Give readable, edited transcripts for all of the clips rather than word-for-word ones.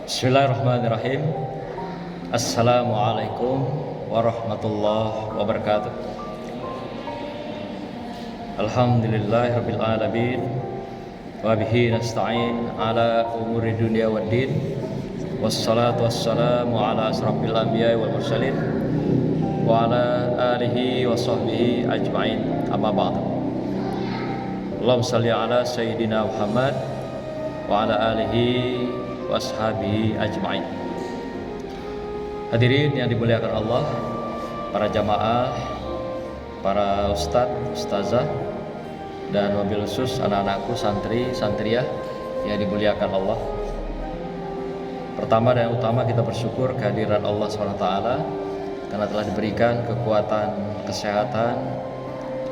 Bismillahirrahmanirrahim. Assalamualaikum warahmatullahi wabarakatuh. Alhamdulillahirabbil alamin wa bihi nasta'in ala umuri dunya waddin. Wassalatu wassalamu ala asrafil anbiya'i wal mursalin wa ala alihi wa sahbihi ajma'in. Amma ba'd. Allahumma shalli ala sayyidina Muhammad wa ala alihi wa ashabihi ajma'in. Hadirin yang dimuliakan Allah, para jamaah, para ustadz, ustazah, dan wabil khusus anak-anakku santri, santriah yang dimuliakan Allah. Pertama dan utama kita bersyukur kehadiran Allah SWT karena telah diberikan kekuatan kesehatan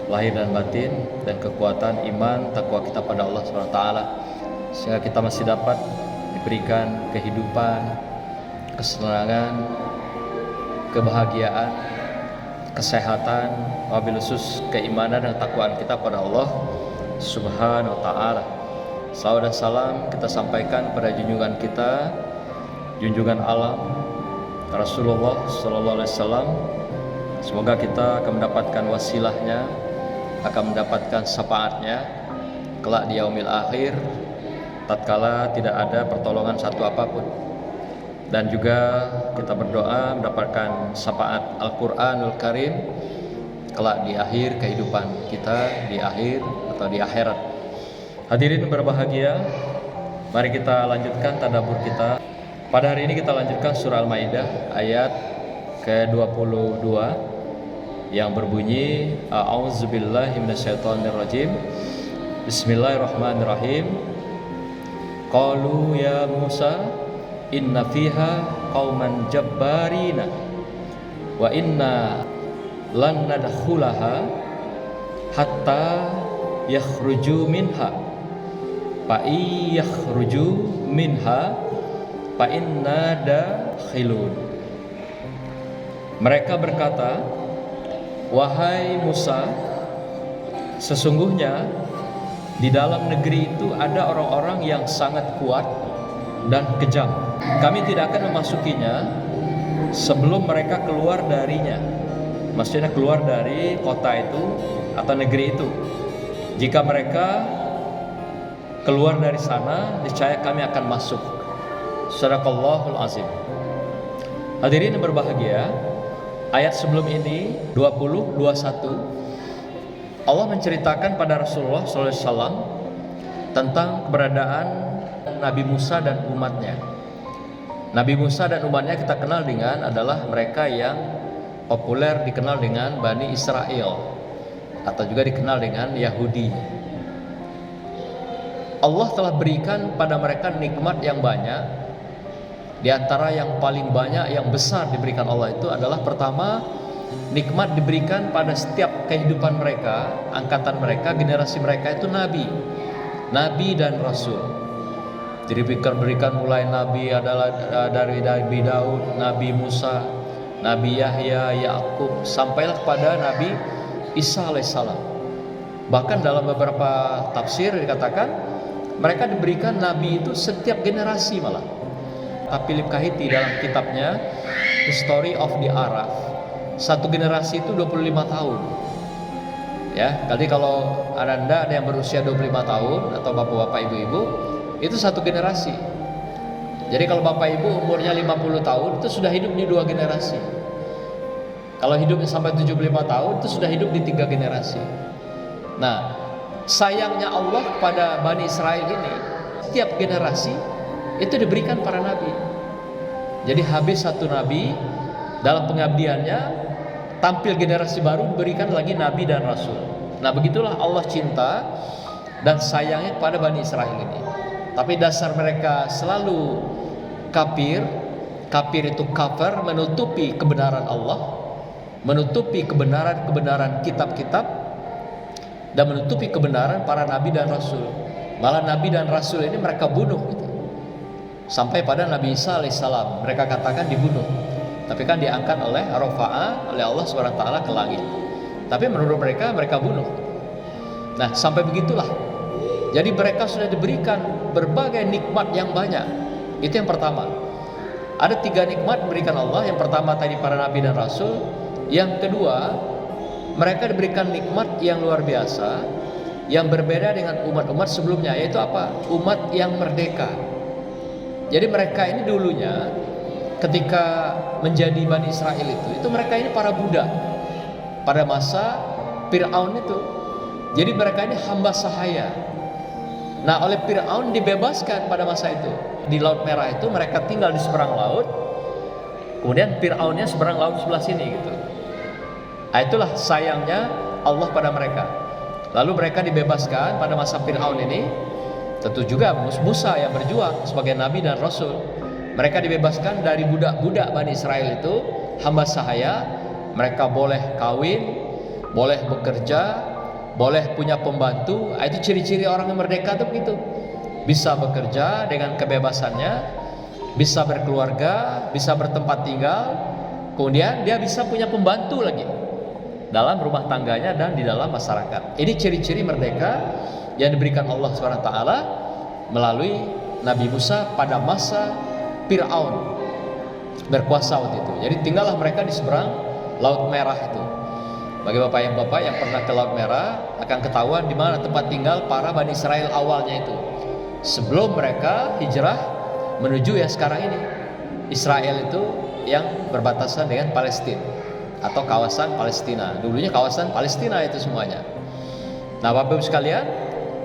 lahir dan batin dan kekuatan iman takwa kita pada Allah SWT, sehingga kita masih dapat diberikan kehidupan, kesenangan, kebahagiaan, kesehatan, wabil khusus keimanan dan takwaan kita pada Allah Subhanahu wa taala. Salawat dan salam kita sampaikan pada junjungan kita, junjungan alam Rasulullah sallallahu alaihi wasallam. Semoga kita akan mendapatkan wasilahnya, akan mendapatkan syafaatnya kelak di yaumil akhir, tatkala tidak ada pertolongan satu apapun. Dan juga kita berdoa mendapatkan syafaat Al-Quranul Karim kelak di akhir kehidupan kita, di akhir atau di akhirat. Hadirin berbahagia, mari kita lanjutkan tadabbur kita. Pada hari ini kita lanjutkan surah Al-Maidah ayat ke-22 yang berbunyi A'udzubillahi minasyaitonirrajim. Bismillahirrahmanirrahim. Qalu ya Musa inna fiha qauman jabbarina wa inna lan nadkhulaha hatta yakhruju minha fa yakhruju minha fa inna dakhilun. Mereka berkata, wahai Musa, sesungguhnya di dalam negeri itu ada orang-orang yang sangat kuat dan kejam. Kami tidak akan memasukinya sebelum mereka keluar darinya. Maksudnya keluar dari kota itu atau negeri itu. Jika mereka keluar dari sana, niscaya kami akan masuk. Shadaqallahul azim. Hadirin yang berbahagia, ayat sebelum ini 20, 21 Allah menceritakan pada Rasulullah SAW tentang keberadaan Nabi Musa dan umatnya. Nabi Musa dan umatnya kita kenal dengan adalah mereka yang populer dikenal dengan Bani Israel atau juga dikenal dengan Yahudi. Allah telah berikan pada mereka nikmat yang banyak. Di antara yang paling banyak, yang besar diberikan Allah itu adalah pertama, nikmat diberikan pada setiap kehidupan mereka, angkatan mereka, generasi mereka itu Nabi dan Rasul. Jadi berikan mulai Nabi adalah dari Nabi Daud, Nabi Musa, Nabi Yahya, Yakub, sampailah kepada Nabi Isa alaihissalam. Bahkan dalam beberapa tafsir dikatakan mereka diberikan Nabi itu setiap generasi malah. Philip Kahiti dalam kitabnya History of the Arab, satu generasi itu 25 tahun. Ya, jadi kalau Anda ada yang berusia 25 tahun atau bapak-bapak ibu-ibu, itu satu generasi. Jadi kalau bapak ibu umurnya 50 tahun itu sudah hidup di 2 generasi. Kalau hidupnya sampai 75 tahun itu sudah hidup di 3 generasi. Nah, sayangnya Allah kepada Bani Israel ini, setiap generasi itu diberikan para nabi. Jadi habis satu nabi dalam pengabdiannya, tampil generasi baru diberikan lagi nabi dan rasul. Nah, begitulah Allah cinta dan sayangnya kepada Bani Israel ini. Tapi dasar mereka selalu kafir. Kafir itu kafir, menutupi kebenaran Allah, menutupi kebenaran kitab-kitab, dan menutupi kebenaran para nabi dan rasul. Malah nabi dan rasul ini mereka bunuh gitu. Sampai pada Nabi Isa alaihissalam mereka katakan dibunuh, tapi kan diangkat oleh Rafa'ah, oleh Allah SWT ke langit. Tapi menurut mereka bunuh. Nah, sampai begitulah. Jadi mereka sudah diberikan berbagai nikmat yang banyak. Itu yang pertama. Ada 3 nikmat diberikan Allah. Yang pertama tadi para nabi dan rasul. Yang kedua, mereka diberikan nikmat yang luar biasa, yang berbeda dengan umat-umat sebelumnya, yaitu apa? Umat yang merdeka. Jadi mereka ini dulunya ketika menjadi Bani Israel itu mereka ini para budak pada masa Fir'aun itu. Jadi mereka ini hamba sahaya. Nah, oleh Fir'aun dibebaskan pada masa itu. Di Laut Merah itu mereka tinggal di seberang laut. Kemudian Fir'aunnya seberang laut sebelah sini gitu. Nah, itulah sayangnya Allah pada mereka. Lalu mereka dibebaskan pada masa Fir'aun ini. Tentu juga Musa yang berjuang sebagai nabi dan rasul. Mereka dibebaskan dari budak-budak Bani Israel itu, hamba sahaya. Mereka boleh kawin, boleh bekerja, boleh punya pembantu. Itu ciri-ciri orang yang merdeka itu begitu. Bisa bekerja dengan kebebasannya, bisa berkeluarga, bisa bertempat tinggal. Kemudian dia bisa punya pembantu lagi dalam rumah tangganya dan di dalam masyarakat. Ini ciri-ciri merdeka yang diberikan Allah SWT melalui Nabi Musa pada masa Fir'aun berkuasa waktu itu. Jadi tinggallah mereka di seberang Laut Merah itu. Bagi bapak yang pernah ke Laut Merah akan ketahuan di mana tempat tinggal para Bani Israel awalnya itu. Sebelum mereka hijrah menuju yang sekarang ini, Israel itu yang berbatasan dengan Palestina atau kawasan Palestina. Dulunya kawasan Palestina itu semuanya. Nah, Bapak Ibu sekalian,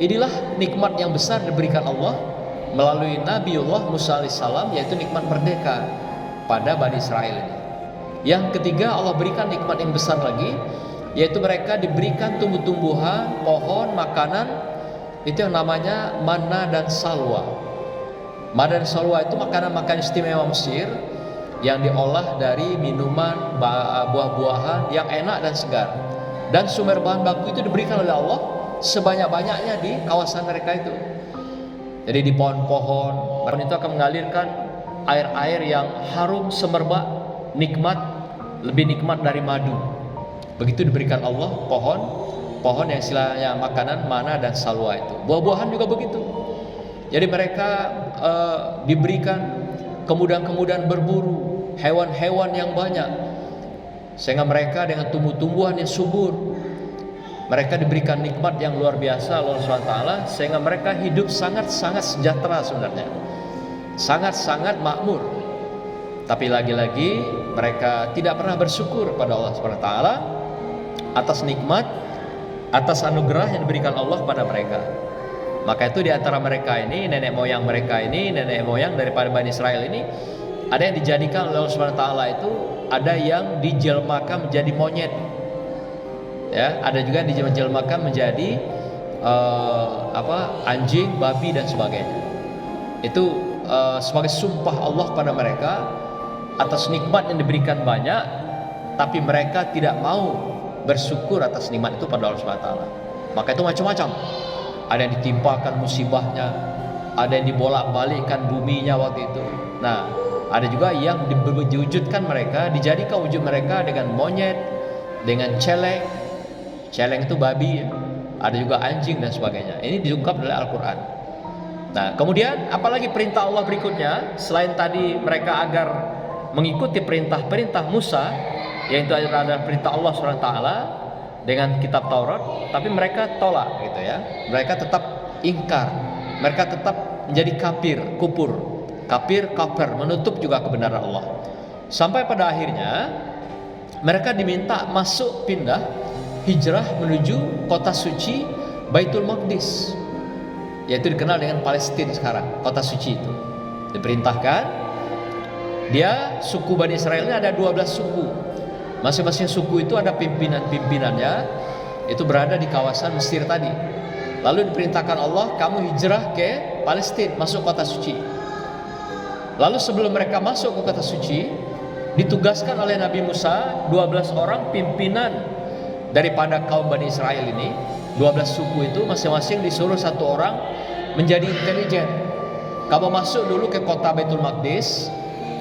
inilah nikmat yang besar diberikan Allah melalui Nabiullah Musa alaihissalam, yaitu nikmat merdeka pada Bani Israel ini. Yang ketiga, Allah berikan nikmat yang besar lagi, yaitu mereka diberikan tumbuh-tumbuhan, pohon, makanan, itu yang namanya manna dan salwa. Manna dan salwa itu makanan-makanan istimewa Mesir yang diolah dari minuman, buah-buahan yang enak dan segar. Dan sumber bahan baku itu diberikan oleh Allah sebanyak-banyaknya di kawasan mereka itu. Jadi di pohon-pohon itu akan mengalirkan air-air yang harum semerbak, nikmat, lebih nikmat dari madu. Begitu diberikan Allah pohon yang istilahnya makanan mana dan salwa itu. Buah-buahan juga begitu. Jadi mereka diberikan kemudahan-kemudahan berburu, hewan-hewan yang banyak, sehingga mereka dengan tumbuh-tumbuhan yang subur. Mereka diberikan nikmat yang luar biasa oleh Allah SWT, sehingga mereka hidup sangat-sangat sejahtera sebenarnya, sangat-sangat makmur. Tapi lagi-lagi mereka tidak pernah bersyukur pada Allah SWT atas nikmat, atas anugerah yang diberikan Allah pada mereka. Maka itu di antara mereka ini, nenek moyang mereka ini, nenek moyang daripada Bani Israel ini, ada yang dijadikan oleh Allah SWT itu, ada yang dijelmakan menjadi monyet. Ya, ada juga yang dijelmakan menjadi anjing, babi dan sebagainya. Itu sebagai sumpah Allah pada mereka atas nikmat yang diberikan banyak, tapi mereka tidak mau bersyukur atas nikmat itu pada Allah SWT. Maka itu macam-macam. Ada yang ditimpakan musibahnya, ada yang dibolak-balikkan buminya waktu itu. Nah, ada juga yang diwujudkan mereka, dijadikan wujud mereka dengan monyet, dengan celeng. Celeng itu babi, ada juga anjing dan sebagainya. Ini diungkap oleh Al-Quran. Nah, kemudian apalagi perintah Allah berikutnya selain tadi mereka agar mengikuti perintah-perintah Musa, yaitu adalah perintah Allah SWT dengan kitab Taurat, tapi mereka tolak gitu ya. Mereka tetap ingkar, mereka tetap menjadi kafir, kafir, menutup juga kebenaran Allah. Sampai pada akhirnya mereka diminta pindah hijrah menuju kota suci Baitul Maqdis, yaitu dikenal dengan Palestina sekarang. Kota suci itu diperintahkan, dia suku Bani Israel ini ada 12 suku. Masing-masing suku itu ada pimpinan-pimpinannya, itu berada di kawasan Mesir tadi. Lalu diperintahkan Allah, kamu hijrah ke Palestina, masuk kota suci. Lalu sebelum mereka masuk ke kota suci, ditugaskan oleh Nabi Musa 12 orang pimpinan daripada kaum Bani Israel ini. 12 suku itu masing-masing disuruh satu orang menjadi intelijen. Kamu masuk dulu ke kota Baitul Maqdis,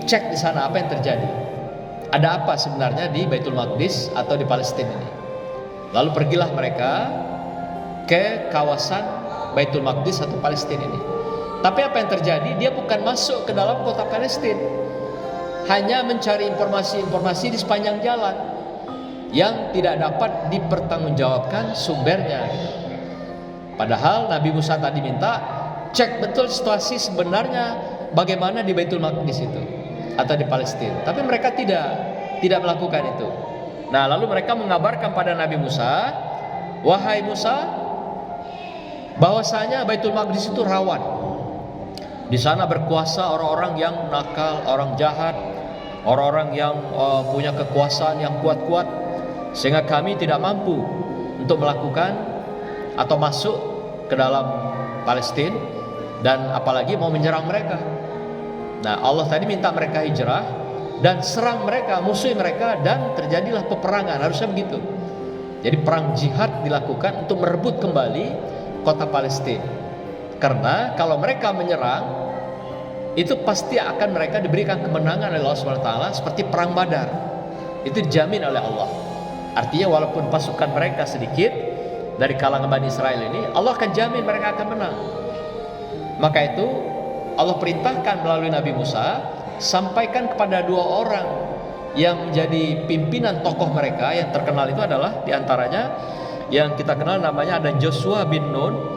cek di sana apa yang terjadi. Ada apa sebenarnya di Baitul Maqdis atau di Palestina ini. Lalu pergilah mereka ke kawasan Baitul Maqdis atau Palestina ini. Tapi apa yang terjadi? Dia bukan masuk ke dalam kota Palestina, hanya mencari informasi-informasi di sepanjang jalan yang tidak dapat dipertanggungjawabkan sumbernya gitu. Padahal Nabi Musa tadi minta cek betul situasi sebenarnya bagaimana di Baitul Maqdis itu atau di Palestina. Tapi mereka tidak melakukan itu. Nah, lalu mereka mengabarkan pada Nabi Musa, wahai Musa, bahwasanya Baitul Maqdis itu rawan. Di sana berkuasa orang-orang yang nakal, orang jahat, orang-orang yang punya kekuasaan yang kuat-kuat, sehingga kami tidak mampu untuk melakukan atau masuk ke dalam Palestina dan apalagi mau menyerang mereka. Nah, Allah tadi minta mereka hijrah dan serang mereka, musuhi mereka, dan terjadilah peperangan. Harusnya begitu. Jadi perang jihad dilakukan untuk merebut kembali kota Palestina. Karena kalau mereka menyerang, itu pasti akan mereka diberikan kemenangan oleh Allah SWT, seperti perang Badar. Itu dijamin oleh Allah. Artinya walaupun pasukan mereka sedikit dari kalangan Bani Israel ini, Allah akan jamin mereka akan menang. Maka itu Allah perintahkan melalui Nabi Musa, sampaikan kepada 2 orang yang menjadi pimpinan tokoh mereka. Yang terkenal itu adalah diantaranya yang kita kenal namanya ada Joshua bin Nun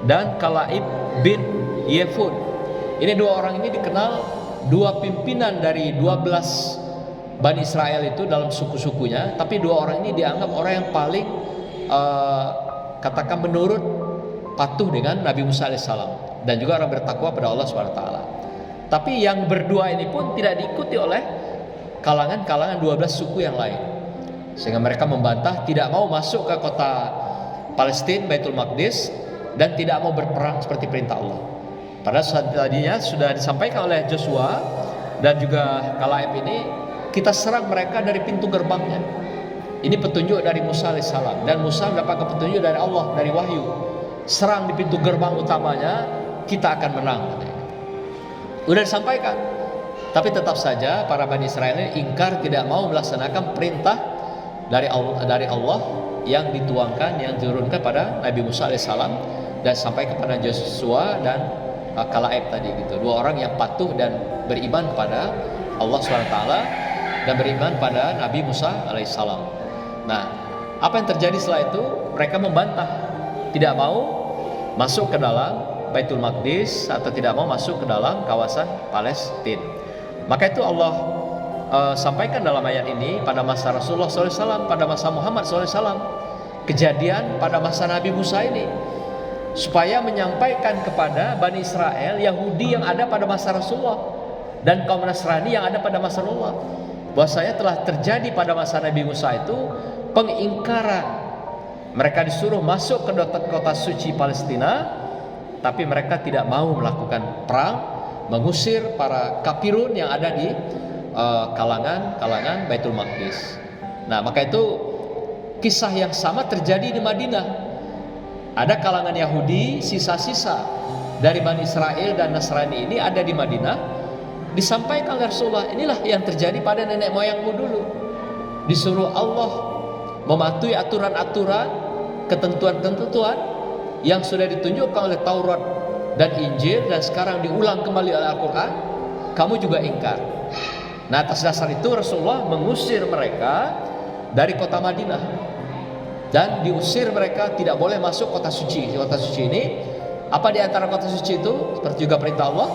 dan Kalaib bin Yefun. Ini 2 orang ini dikenal 2 pimpinan dari 12 Bani Israel itu dalam suku-sukunya. Tapi 2 orang ini dianggap orang yang paling katakan menurut patuh dengan Nabi Musa alaihissalam, dan juga orang bertakwa pada Allah SWT. Tapi yang berdua ini pun tidak diikuti oleh kalangan-kalangan 12 suku yang lain, sehingga mereka membantah, tidak mau masuk ke kota Palestina, Baitul Maqdis, dan tidak mau berperang seperti perintah Allah. Padahal tadinya sudah disampaikan oleh Joshua dan juga Kalaib ini, kita serang mereka dari pintu gerbangnya. Ini petunjuk dari Musa alaihissalam, dan Musa mendapatkan petunjuk dari Allah, dari wahyu. Serang di pintu gerbang utamanya, kita akan menang. Udah disampaikan, tapi tetap saja para Bani Israel ini ingkar, tidak mau melaksanakan perintah dari Allah yang dituangkan, yang diturunkan pada Nabi Musa alaihissalam dan sampai kepada Joshua dan Kalaib tadi gitu. 2 orang yang patuh dan beriman pada Allah SWT dan beriman pada Nabi Musa alaihissalam. Nah, apa yang terjadi setelah itu? Mereka membantah, tidak mau masuk ke dalam Baitul Maqdis atau tidak mau masuk ke dalam kawasan Palestina. Maka itu Allah sampaikan dalam ayat ini pada masa Rasulullah SAW, pada masa Muhammad SAW, kejadian pada masa Nabi Musa ini, supaya menyampaikan kepada Bani Israel, Yahudi yang ada pada masa Rasulullah dan kaum Nasrani yang ada pada masa Rasulullah, bahwasanya telah terjadi pada masa Nabi Musa itu pengingkaran. Mereka disuruh masuk ke kota suci Palestina, tapi mereka tidak mau melakukan perang, mengusir para kafirun yang ada di kalangan Baitul Maqdis. Nah, maka itu kisah yang sama terjadi di Madinah. Ada kalangan Yahudi, sisa-sisa dari Bani Israel dan Nasrani ini ada di Madinah. Disampaikan oleh Rasulullah, inilah yang terjadi pada nenek moyangmu dulu. Disuruh Allah mematuhi aturan-aturan, ketentuan-ketentuan yang sudah ditunjukkan oleh Taurat dan Injil, dan sekarang diulang kembali oleh Al-Quran. Kamu juga ingkar. Nah, atas dasar itu Rasulullah mengusir mereka dari kota Madinah dan diusir mereka, tidak boleh masuk kota suci. Kota suci ini apa di antara kota suci itu? Seperti juga perintah Allah,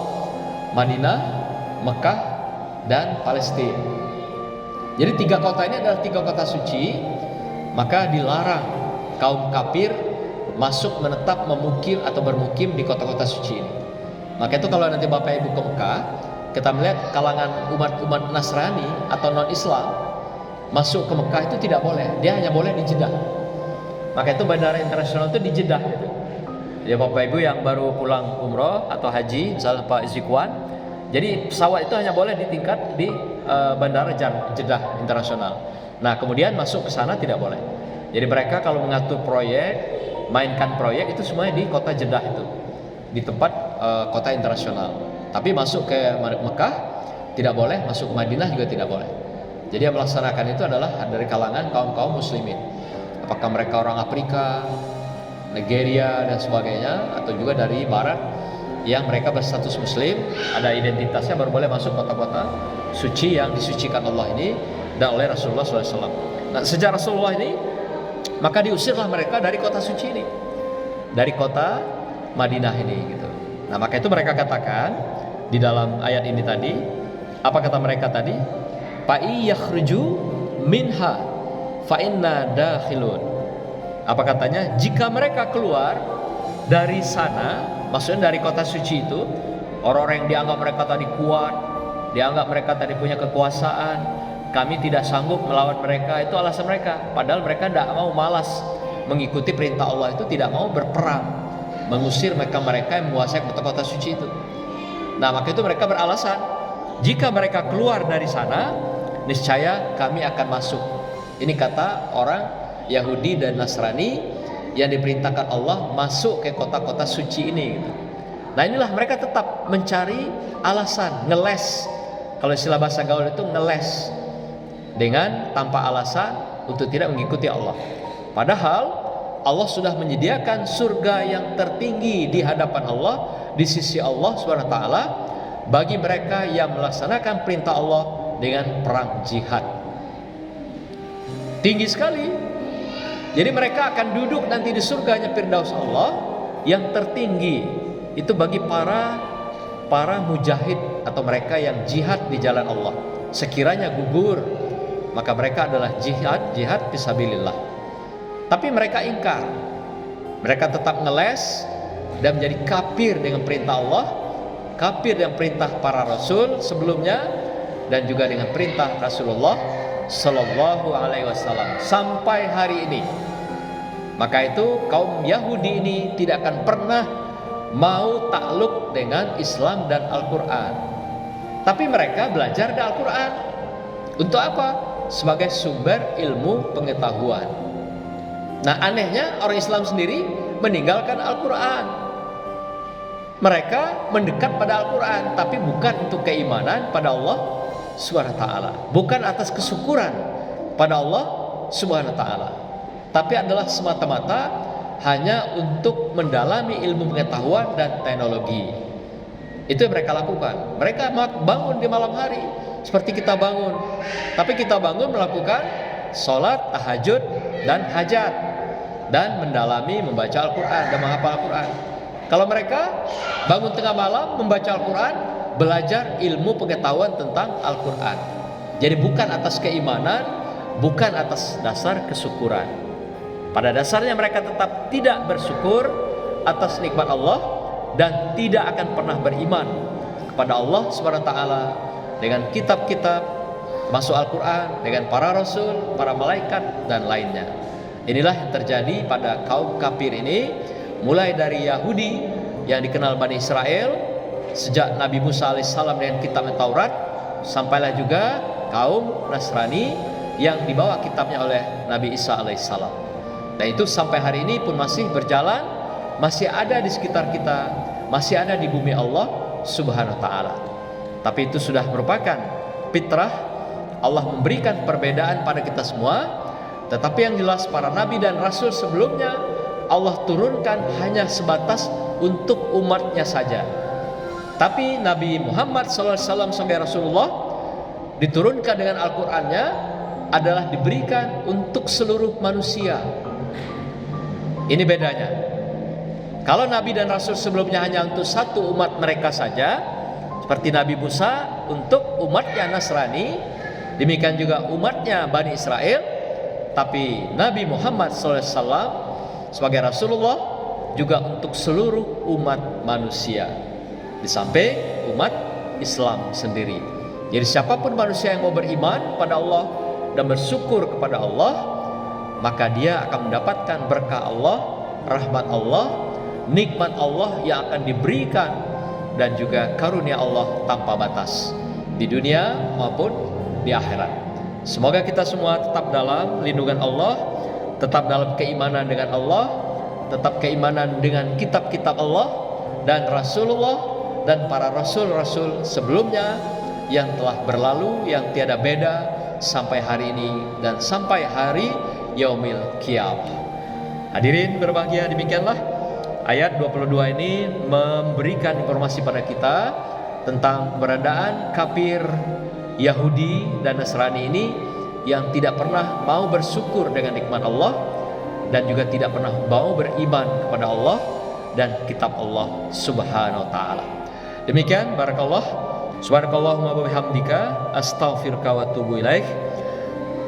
Madinah, Mekah, dan Palestina. Jadi 3 kota ini adalah 3 kota suci. Maka dilarang kaum kafir masuk, menetap, memukim atau bermukim di kota-kota suci ini. Maka itu kalau nanti Bapak Ibu ke Mekah, kita melihat kalangan umat Nasrani atau non-Islam masuk ke Mekah itu tidak boleh. Dia hanya boleh di Jeddah. Maka itu bandara internasional itu di Jeddah gitu. Ya Bapak Ibu yang baru pulang umroh atau haji, misalnya Pak Zikwan, jadi pesawat itu hanya boleh ditingkat di bandara Jeddah internasional. Nah, kemudian masuk ke sana tidak boleh. Jadi mereka kalau mengatur proyek, mainkan proyek itu semuanya di kota Jeddah itu, di tempat kota internasional. Tapi masuk ke Mekah tidak boleh, masuk ke Madinah juga tidak boleh. Jadi yang melaksanakan itu adalah dari kalangan kaum muslimin. Apakah mereka orang Afrika, Nigeria dan sebagainya, atau juga dari barat yang mereka berstatus muslim, ada identitasnya, baru boleh masuk kota-kota suci yang disucikan Allah ini dan oleh Rasulullah SAW. Nah, sejak Rasulullah ini, maka diusirlah mereka dari kota suci ini, dari kota Madinah ini gitu. Nah, maka itu mereka katakan di dalam ayat ini tadi, apa kata mereka tadi? Fa'i yakhruju minha fa inna dakhilun. Apa katanya? Jika mereka keluar dari sana, maksudnya dari kota suci itu, orang-orang yang dianggap mereka tadi kuat, dianggap mereka tadi punya kekuasaan, kami tidak sanggup melawan mereka, itu alasan mereka. Padahal mereka tidak mau, malas mengikuti perintah Allah itu, tidak mau berperang, mengusir mereka yang menguasai kota-kota suci itu. Nah, maka itu mereka beralasan, jika mereka keluar dari sana, niscaya kami akan masuk. Ini kata orang Yahudi dan Nasrani yang diperintahkan Allah masuk ke kota-kota suci ini gitu. Nah, inilah mereka tetap mencari alasan, ngeles. Kalau istilah bahasa gaul itu ngeles, dengan tanpa alasan untuk tidak mengikuti Allah. Padahal Allah sudah menyediakan surga yang tertinggi di hadapan Allah, di sisi Allah SWT, bagi mereka yang melaksanakan perintah Allah dengan perang jihad. Tinggi sekali. Jadi mereka akan duduk nanti di surganya Firdaus Allah yang tertinggi. Itu bagi para mujahid atau mereka yang jihad di jalan Allah. Sekiranya gugur, maka mereka adalah jihad fisabilillah. Tapi mereka ingkar. Mereka tetap ngeles dan menjadi kafir dengan perintah Allah, kafir dengan perintah para rasul sebelumnya, dan juga dengan perintah Rasulullah Sallallahu Alaihi Wasallam sampai hari ini. Maka itu kaum Yahudi ini tidak akan pernah mau takluk dengan Islam dan Al-Quran. Tapi mereka belajar di Al-Quran. Untuk apa? Sebagai sumber ilmu pengetahuan. Nah, anehnya orang Islam sendiri meninggalkan Al-Quran. Mereka mendekat pada Al-Quran, tapi bukan untuk keimanan pada Allah Subhanahu wa ta'ala, bukan atas kesyukuran pada Allah Subhanahu wa ta'ala, tapi adalah semata-mata hanya untuk mendalami ilmu pengetahuan dan teknologi. Itu yang mereka lakukan. Mereka bangun di malam hari seperti kita bangun, tapi kita bangun melakukan sholat, tahajud, dan hajat, dan mendalami membaca Al-Quran dan menghafal Al-Quran. Kalau mereka bangun tengah malam membaca Al-Quran, belajar ilmu pengetahuan tentang Al-Quran. Jadi bukan atas keimanan, bukan atas dasar kesyukuran. Pada dasarnya mereka tetap tidak bersyukur atas nikmat Allah dan tidak akan pernah beriman kepada Allah SWT dengan kitab-kitab, masuk Al-Quran, dengan para rasul, para malaikat, dan lainnya. Inilah yang terjadi pada kaum kafir ini, mulai dari Yahudi yang dikenal Bani Israel sejak Nabi Musa alaihissalam dengan kitab Taurat, sampailah juga kaum Nasrani yang dibawa kitabnya oleh Nabi Isa alaihissalam. Dan itu sampai hari ini pun masih berjalan, masih ada di sekitar kita, masih ada di bumi Allah Subhanahu wa ta'ala. Tapi itu sudah merupakan fitrah. Allah memberikan perbedaan pada kita semua, tetapi yang jelas para nabi dan rasul sebelumnya Allah turunkan hanya sebatas untuk umatnya saja. Tapi Nabi Muhammad SAW sebagai Rasulullah diturunkan dengan Al-Qurannya adalah diberikan untuk seluruh manusia. Ini bedanya. Kalau Nabi dan Rasul sebelumnya hanya untuk satu umat mereka saja, seperti Nabi Musa untuk umatnya Nasrani, demikian juga umatnya Bani Israel. Tapi Nabi Muhammad SAW sebagai Rasulullah juga untuk seluruh umat manusia, di samping umat Islam sendiri. Jadi siapapun manusia yang mau beriman pada Allah dan bersyukur kepada Allah, maka dia akan mendapatkan berkah Allah, rahmat Allah, nikmat Allah yang akan diberikan, dan juga karunia Allah tanpa batas di dunia maupun di akhirat. Semoga kita semua tetap dalam lindungan Allah, tetap dalam keimanan dengan Allah, tetap keimanan dengan kitab-kitab Allah dan Rasulullah dan para rasul-rasul sebelumnya yang telah berlalu, yang tiada beda sampai hari ini dan sampai hari yaumil qiyamah. Hadirin berbahagia, demikianlah Ayat 22 ini memberikan informasi pada kita tentang keberadaan kafir Yahudi dan Nasrani ini yang tidak pernah mau bersyukur dengan nikmat Allah dan juga tidak pernah mau beriman kepada Allah dan kitab Allah Subhanahu wa taala. Demikian, barakallah. Subhanakallahumma wa bihamdika astaghfiruka wa atubu ilaik.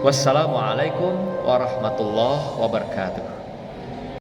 Wassalamualaikum warahmatullahi wabarakatuh.